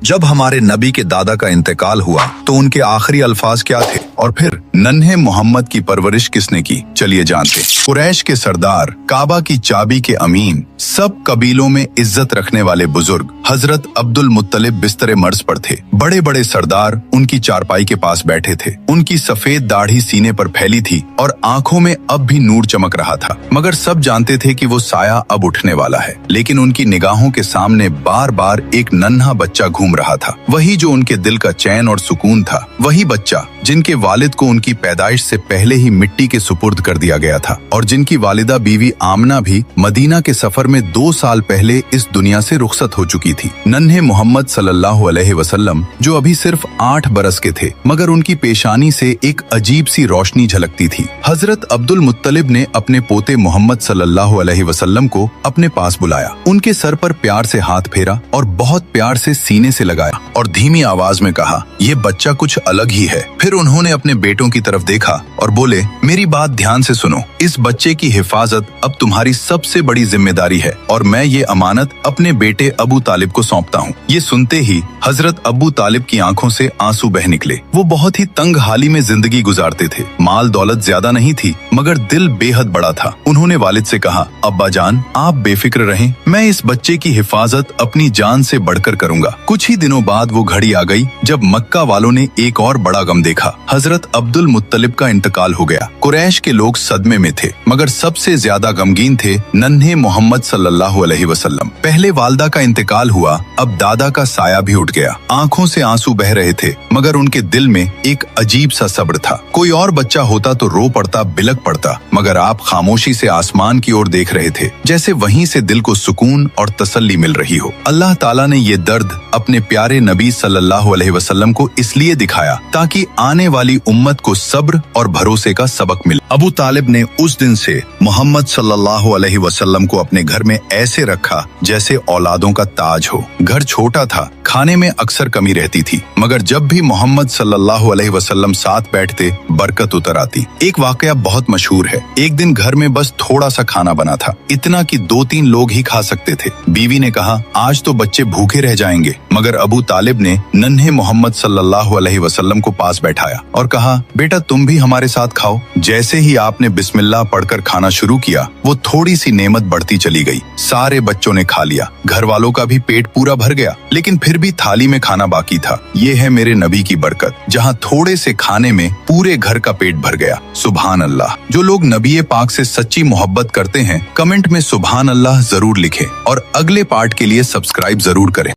जब हमारे नबी के दादा का इंतकाल हुआ तो उनके आखिरी अल्फाज क्या थे और फिर नन्हे मोहम्मद की परवरिश किसने की, चलिए जानते। कुरैश के सरदार, काबा की चाबी के अमीन, सब कबीलों में इज्जत रखने वाले बुजुर्ग हजरत अब्दुल मुत्तलिब बिस्तरे मर्ज पर थे। बड़े बड़े सरदार उनकी चारपाई के पास बैठे थे। उनकी सफेद दाढ़ी सीने पर फैली थी और आंखों में अब भी नूर चमक रहा था, मगर सब जानते थे कि वो साया अब उठने वाला है। लेकिन उनकी निगाहों के सामने बार बार एक नन्हा बच्चा घूम रहा था, वही जो उनके दिल का चैन और सुकून था, वही बच्चा जिनके वालिद को उनकी पैदाइश से पहले ही मिट्टी के सुपुर्द कर दिया गया था और जिनकी वालिदा बीवी आमना भी मदीना के सफर में 2 साल पहले इस दुनिया से रुखसत हो चुकी थी। नन्हे मोहम्मद सल्लल्लाहु अलैहि वसल्लम जो अभी सिर्फ 8 बरस के थे, मगर उनकी पेशानी से एक अजीब सी रोशनी झलकती थी। हजरत अब्दुल मुत्तलिब ने अपने पोते मोहम्मद सल्लल्लाहु अलैहि वसल्लम को अपने पास बुलाया, उनके सर पर प्यार से हाथ फेरा और बहुत प्यार से सीने से लगाया और धीमी आवाज में कहा, ये बच्चा कुछ अलग ही है। फिर उन्होंने अपने बेटों की तरफ देखा और बोले, मेरी बात ध्यान से सुनो, इस बच्चे की हिफाजत अब तुम्हारी सबसे बड़ी जिम्मेदारी है और मैं ये अमानत अपने बेटे अबू तालिब को सौंपता हूँ। ये सुनते ही हजरत अबू तालिब की आंखों से आंसू बह निकले। वो बहुत ही तंग हाली में जिंदगी गुजारते थे, माल दौलत ज्यादा नहीं थी, मगर दिल बेहद बड़ा था। उन्होंने वालिद से कहा, अब्बा जान आप बेफिक्र रहें, मैं इस बच्चे की हिफाजत अपनी जान से बढ़कर करूंगा। कुछ ही दिनों बाद वो घड़ी आ गई जब मक्का वालों ने एक और बड़ा गम देखा। हजरत अब्दुल मुत्तलिब का इंतकाल हो गया। कुरैश के लोग सदमे में थे, मगर सबसे ज्यादा गमगीन थे नन्हे मोहम्मद सल्लल्लाहु अलैहि वसल्लम। पहले वालदा का इंतकाल हुआ, अब दादा का साया भी उठ गया। आंखों से आंसू बह रहे थे, मगर उनके दिल में एक अजीब सा सब्र था। कोई और बच्चा होता तो रो पड़ता, बिलक पड़ता, मगर आप खामोशी से आसमान की ओर देख रहे थे, जैसे वहीं से दिल को सुकून और तसल्ली मिल रही हो। अल्लाह ताला ने ये दर्द अपने प्यारे नबी सल्लल्लाहु अलैहि वसल्लम को इसलिए दिखाया ताकि आने वाली उम्मत को सब्र और भरोसे का सबक मिले। अबू तालिब ने उस दिन से मोहम्मद सल्लल्लाहु अलैहि वसल्लम को अपने घर में ऐसे रखा जैसे औलादों का ताज हो। घर छोटा था, खाने में अक्सर कमी रहती थी, मगर जब भी मोहम्मद सल्लल्लाहु अलैहि वसल्लम साथ बैठते बरकत उतर आती। एक वाकया बहुत मशहूर है। एक दिन घर में बस थोड़ा सा खाना बना था, इतना कि 2-3 लोग ही खा सकते थे। बीवी ने कहा, आज तो बच्चे भूखे रह जाएंगे, मगर अबू तालिब ने नन्हे मोहम्मद सल्लल्लाहु अलैहि वसल्लम को पास बैठाया और कहा, बेटा तुम भी हमारे साथ खाओ। जैसे ही आपने बिस्मिल्लाह पढ़कर खाना शुरू किया, वो थोड़ी सी नेमत बढ़ती चली गई। सारे बच्चों ने खा लिया, घर वालों का भी पेट पूरा भर गया, लेकिन फिर भी थाली में खाना बाकी था। ये है मेरे नबी की बरकत, जहाँ थोड़े से खाने में पूरे घर का पेट भर गया। सुभान अल्लाह। जो लोग नबी पाक से सच्ची मोहब्बत करते हैं, कमेंट में सुभान अल्लाह जरूर लिखें और अगले पार्ट के लिए सब्सक्राइब जरूर करें।